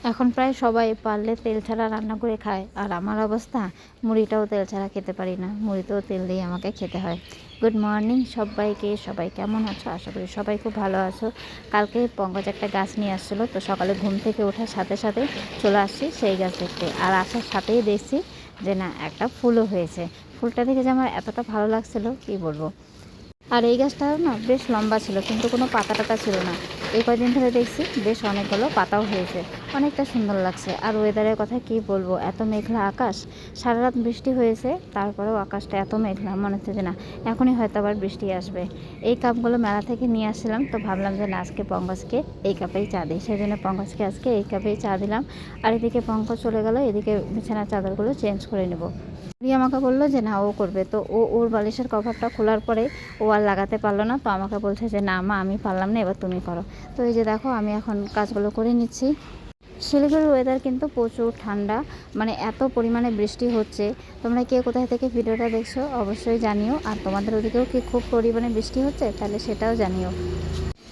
এখন প্রায় সবাই পারলে তেল ছাড়া রান্না করে খায়, আর আমার অবস্থা মুড়িটাও তেল ছাড়া খেতে পারি না, মুড়িতেও তেল দিয়ে আমাকে খেতে হয়। গুড মর্নিং সবাইকে, সবাই কেমন আছো? আশা করি সবাই খুব ভালো আছো। কালকে পঙ্কজ একটা গাছ নিয়ে আসছিলো, তো সকালে ঘুম থেকে ওঠার সাথে সাথে চলে আসছি সেই গাছ দেখতে, আর আসার সাথেই দেখছি যে না একটা ফুলও হয়েছে। ফুলটা দেখে যে আমার এতটা ভালো লাগছিলো কি বলবো। আর এই গাছটাও না বেশ লম্বা ছিল, কিন্তু কোনো পাতা টাতা ছিল না। এই কয়দিন ধরে দেখছি বেশ অনেকগুলো পাতাও হয়েছে, অনেকটা সুন্দর লাগছে। আর ওয়েদারের কথা কি বলবো, এত মেঘলা আকাশ, সারা রাত বৃষ্টি হয়েছে, তারপরেও আকাশটা এত মেঘলা, মনে হচ্ছে যে না এখনই হয়তো আবার বৃষ্টি আসবে। এই কাপগুলো মেলা থেকে নিয়ে আসছিলাম, তো ভাবলাম যে না আজকে পঙ্কজকে এই কাপেই চা দিই, সেই জন্য পঙ্কজকে আজকে এই কাপেই চা দিলাম। আর এদিকে পঙ্কজ চলে গেল, এদিকে বিছানার চাদরগুলো চেঞ্জ করে নেব। রিয়া আমাকে বললো যে না ও করবে, তো ওর বালিশের কভারটা খোলার পরে ও আর লাগাতে পারলো না, তো আমাকে বলছে যে না মা আমি পারলাম না, এবার তুমি করো। তো এই যে দেখো আমি এখন কাজগুলো করে নিচ্ছি। শিলিগুড়ির ওয়েদার কিন্তু প্রচুর ঠান্ডা, মানে এত পরিমাণে বৃষ্টি হচ্ছে। তোমরা কে কোথায় থেকে ভিডিওটা দেখছো অবশ্যই জানিও, আর তোমাদের ওদিকেও কি খুব পরিমাণে বৃষ্টি হচ্ছে তাহলে সেটাও জানিও।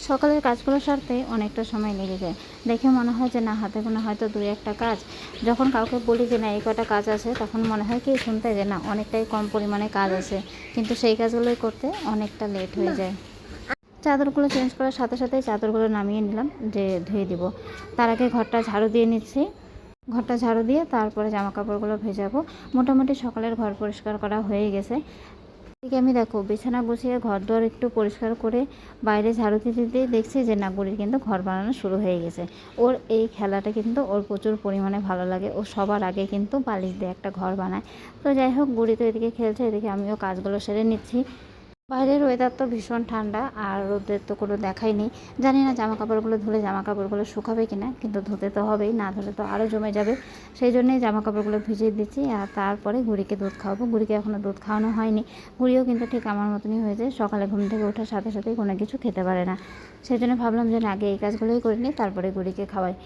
সকালের কাজগুলো সারতে অনেকটা সময় লেগে যায়, দেখে মনে হয় যে না হাতে গোনা হয়তো দুই একটা কাজ। যখন কাউকে বলি যে না এই কটা কাজ আছে, তখন মনে হয় কি শুনতে যে না অনেকটাই কম পরিমাণে কাজ আছে, কিন্তু সেই কাজগুলোই করতে অনেকটা লেট হয়ে যায়। চাদরগুলো চেঞ্জ করার সাথে সাথে চাদরগুলো নামিয়ে নিলাম যে ধুয়ে দিব। তার আগে ঘরটা ঝাড়ু দিয়ে নিচ্ছি, ঘরটা ঝাড়ু দিয়ে তারপরে জামা কাপড়গুলো ভেজাবো। মোটামুটি সকালের ঘর পরিষ্কার করা হয়ে গেছে। এদিকে আমি দেখো বিছানা গুছিয়ে ঘর দোর একটু পরিষ্কার করে বাইরে ঝাড়ু দিতে দিয়ে দেখছি যে না বুড়ির কিন্তু ঘর বানানো শুরু হয়ে গেছে। ওর এই খেলাটা কিন্তু ওর প্রচুর পরিমাণে ভালো লাগে, ও সবার আগে কিন্তু বালিশ দিয়ে একটা ঘর বানায়। তো যাই হোক বুড়ি তো এদিকে খেলছে, এদিকে আমিও কাজগুলো সেরে নিচ্ছি। বাইরের ওয়েদার তো ভীষণ ঠান্ডা, আর রোদের তো কোনো দেখাই নেই। জানি না জামা কাপড়গুলো ধুলে জামা কাপড়গুলো শুকাবে কিনা, কিন্তু ধুতে তো হবেই, না ধুলে তো আরও জমে যাবে। সেই জন্যই জামা কাপড়গুলো ভিজিয়ে দিচ্ছি, আর তারপরে গুড়িকে দুধ খাওয়াবো। গুড়িকে এখনও দুধ খাওয়ানো হয়নি। গুড়িও কিন্তু ঠিক আমার মতনই হয়েছে, সকালে ঘুম থেকে ওঠার সাথে সাথেই কোনো কিছু খেতে পারে না। সেই জন্য ভাবলাম যে আগে এই কাজগুলোই করে নিই, তারপরে গুড়িকে খাওয়াই।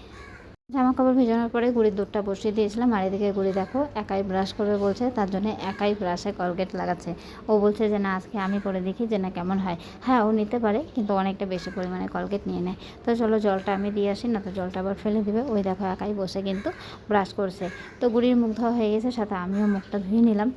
জামা কাপড় ভেজানোর পরে গুড়ির দুধটা বসিয়ে দিয়েছিলাম, আর এদিকে গুড়ি দেখো একাই ব্রাশ করবে বলছে, তার জন্য একাই ব্রাশে কলগেট লাগাচ্ছে। ও বলছে যে না আজকে আমি করে দেখি যে না কেমন হয়। হ্যাঁ ও নিতে পারে, কিন্তু অনেকটা বেশি পরিমাণে কলগেট নিয়ে নেয়। তো চলো জলটা আমি দিয়ে আসি, না তো জলটা আবার ফেলে দিবে। ওই দেখো একাই বসে কিন্তু ব্রাশ করছে। তো গুড়ির মুখ ধোয়া হয়ে গেছে, সাথে আমিও মুখটা ধুয়ে নিলাম।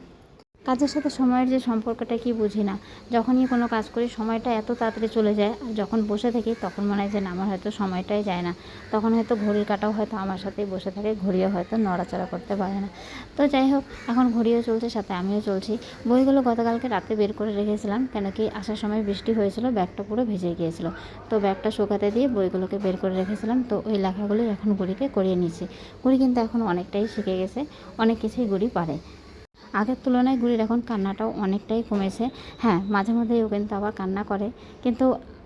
কাজের সাথে সময়ের যে সম্পর্কটা কি বুঝি না, যখনই কোনো কাজ করি সময়টা এত তাড়াতাড়ি চলে যায়, আর যখন বসে থাকি তখন মনে হয় যে না আমার হয়তো সময়টাই যায় না। তখন হয়তো ঘড়ির কাঁটাও হয়তো আমার সাথেই বসে থাকে, ঘড়িও হয়তো নড়াচড়া করতে পারে না। তো যাই হোক এখন ঘড়িও চলছে, সাথে আমিও চলছি। বইগুলো গতকালকে রাতে বের করে রেখেছিলাম, কেন কি আসার সময় বৃষ্টি হয়েছিল, ব্যাগটা পুরো ভিজে গিয়েছিল। তো ব্যাগটা শুকাতে দিয়ে বইগুলোকে বের করে রেখেছিলাম, তো ওই লেখাগুলোই এখন ঘড়িকে করিয়ে নিচ্ছি। ঘড়ি কিন্তু এখন অনেকটাই শিখে গেছে, অনেক কিছুই ঘড়ি পারে। আগের তুলনায় গুড়ির এখন কান্নাটাও অনেকটাই কমেছে। হ্যাঁ মাঝে মধ্যেই ও কিন্তু আবার কান্না করে, কিন্তু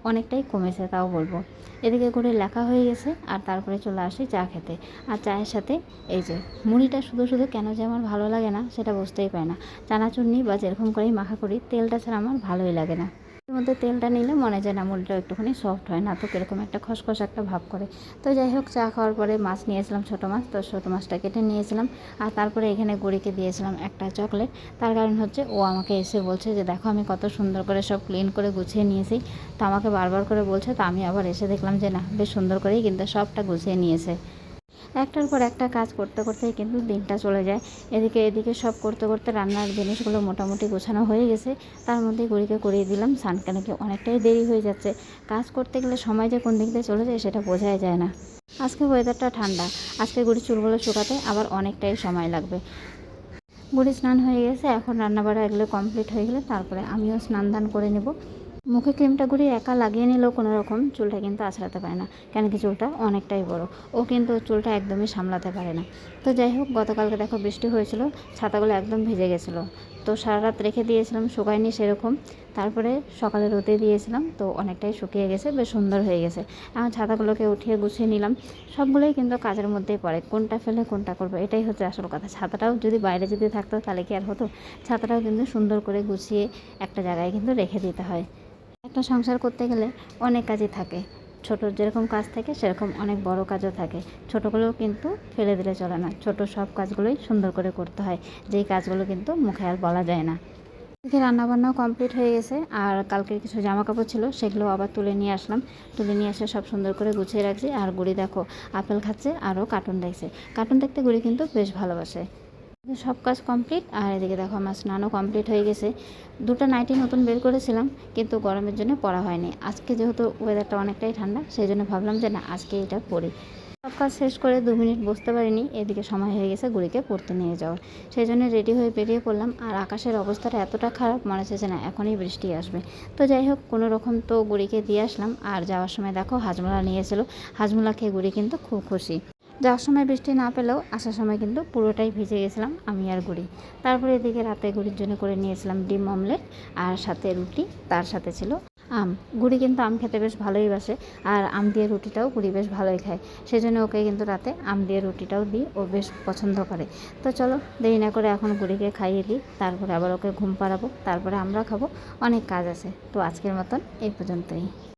অনেকটাই কমেছে তাও বলবো। এদিকে গুড়ির লেখা হয়ে গেছে, আর তারপরে চলে আসি চা খেতে। আর চায়ের সাথে এই যে মুড়িটা শুধু শুধু কেন যে আমার ভালো লাগে না সেটা বুঝতেই পারি না। চানাচুরনি বা যেরকম করেই মাখা করি, তেলটা ছাড়া আমার ভালোই লাগে না। এর মধ্যে তেলটা নিলে মনে যায় না মুড়িটা একটুখানি সফট হয়, না তো কীরকম একটা খসখস একটা ভাব করে। তো যাই হোক চা খাওয়ার পরে মাছ নিয়েছিলাম, ছোটো মাছ, তো ছোটো মাছটা কেটে নিয়েছিলাম। আর তারপরে এখানে গুড়িকে দিয়েছিলাম একটা চকলেট। তার কারণ হচ্ছে ও আমাকে এসে বলছে যে দেখো আমি কত সুন্দর করে সব ক্লিন করে গুছিয়ে নিয়েছি। তো আমাকে বারবার করে বলছে, তো আমি আবার এসে দেখলাম যে না বেশ সুন্দর করেই কিন্তু সবটা গুছিয়ে নিয়েছে। একটার পর একটা কাজ করতে করতেই কিন্তু দিনটা চলে যায়। এদিকে সব করতে করতে রান্নার জিনিসগুলো মোটামুটি গোছানো হয়ে গেছে। তার মধ্যে গুড়িকে করিয়ে দিলাম স্নান, কেন কি অনেকটাই দেরি হয়ে যাচ্ছে। কাজ করতে গেলে সময় যে কোন দিক দিয়ে চলে যায় সেটা বোঝাই যায় না। আজকে ওয়েদারটা ঠান্ডা, আজকে গুড়ির চুলগুলো শুকাতে আবার অনেকটাই সময় লাগবে। গুড়ি স্নান হয়ে গেছে, এখন রান্নাবাড়া এগুলো কমপ্লিট হয়ে গেলে তারপরে আমিও স্নান দান করে নেব। মুখে ক্রিমটা গুড়ি একা লাগিয়ে নিলেও কোনো রকম চুলটা কিন্তু আঁচড়াতে পারে না, কেন কি চুলটা অনেকটাই বড়। ও কিন্তু চুলটা একদমই সামলাতে পারে না। তো যাই হোক গতকালকে দেখো বৃষ্টি হয়েছিল, ছাতাগুলো একদম ভিজে গেছিলো। তো সারা রাত রেখে দিয়েছিলাম, শুকায়নি সেরকম। তারপরে সকালে রোদে দিয়েছিলাম, তো অনেকটাই শুকিয়ে গেছে, বেশ সুন্দর হয়ে গেছে। এখন ছাতাগুলোকে উঠিয়ে গুছিয়ে নিলাম। সবগুলোই কিন্তু কাজের মধ্যেই পড়ে, কোনটা ফেলে কোনটা করবো এটাই হচ্ছে আসল কথা। ছাতাটাও যদি বাইরে যদি থাকতো তাহলে কি আর হতো। ছাতাটাও কিন্তু সুন্দর করে গুছিয়ে একটা জায়গায় কিন্তু রেখে দিতে হয়। একটা সংসার করতে গেলে অনেক কাজই থাকে, ছোট যেরকম কাজ থাকে সেরকম অনেক বড় কাজও থাকে। ছোটোগুলোও কিন্তু ফেলে দিলে চলে না, ছোট সব কাজগুলোই সুন্দর করে করতে হয়, যেই কাজগুলো কিন্তু মুখে আর বলা যায় না। এদিকে রান্নাবান্নাও কমপ্লিট হয়ে গেছে, আর কালকের কিছু জামা কাপড় ছিল সেগুলো আবার তুলে নিয়ে আসলাম। তুলে নিয়ে এসে সব সুন্দর করে গুছিয়ে রাখছি। আর গুড়ি দেখো আপেল খাচ্ছে, আরও কার্টুন দেখছে। কার্টুন দেখতে গুড়ি কিন্তু বেশ ভালোবাসে। সব কাজ কমপ্লিট, আর এদিকে দেখো আমার স্নানও কমপ্লিট হয়ে গেছে। দুটো নাইটি নতুন বের করেছিলাম, কিন্তু গরমের জন্য পরা হয়নি। আজকে যেহেতু ওয়েদারটা অনেকটাই ঠান্ডা, সেই জন্য ভাবলাম যে না, আজকে এটা পরি। সব কাজ শেষ করে 2 মিনিট বসতে পারিনি, এদিকে সময় হয়ে গেছে গুড়িকে পড়তে নিয়ে যাওয়ার। সেই জন্য রেডি হয়ে বেরিয়ে পড়লাম। আর আকাশের অবস্থাটা এতটা খারাপ, মনে হচ্ছে যে না এখনই বৃষ্টি আসবে। তো যাই হোক, কোনো রকম তো গুড়িকে দিয়ে আসলাম। আর যাওয়ার সময় দেখো হাজমোলা নিয়েছিল। হাজমোলা খেয়ে গুড়ি কিন্তু খুব খুশি। যাওয়ার সময় বৃষ্টি না পেলেও আসার সময় কিন্তু পুরোটাই ভিজে গেছিলাম আমি আর গুড়ি। তারপরে এদিকে রাতে গুড়ির জন্য করে নিয়েছিলাম ডিম অমলেট, আর সাথে রুটি, তার সাথে ছিল আম। গুড়ি কিন্তু আম খেতে বেশ ভালোই বাসে, আর আম দিয়ে রুটিটাও গুড়ি বেশ ভালোই খায়। সেই জন্য ওকে কিন্তু রাতে আম দিয়ে রুটিটাও দিই, ও বেশ পছন্দ করে। তো চলো দেরি না করে এখন গুড়িকে খাইয়ে দিই, তারপরে আবার ওকে ঘুম পাড়াবো, তারপরে আমরা খাবো। অনেক কাজ আছে। তো আজকের মতন এই পর্যন্তই।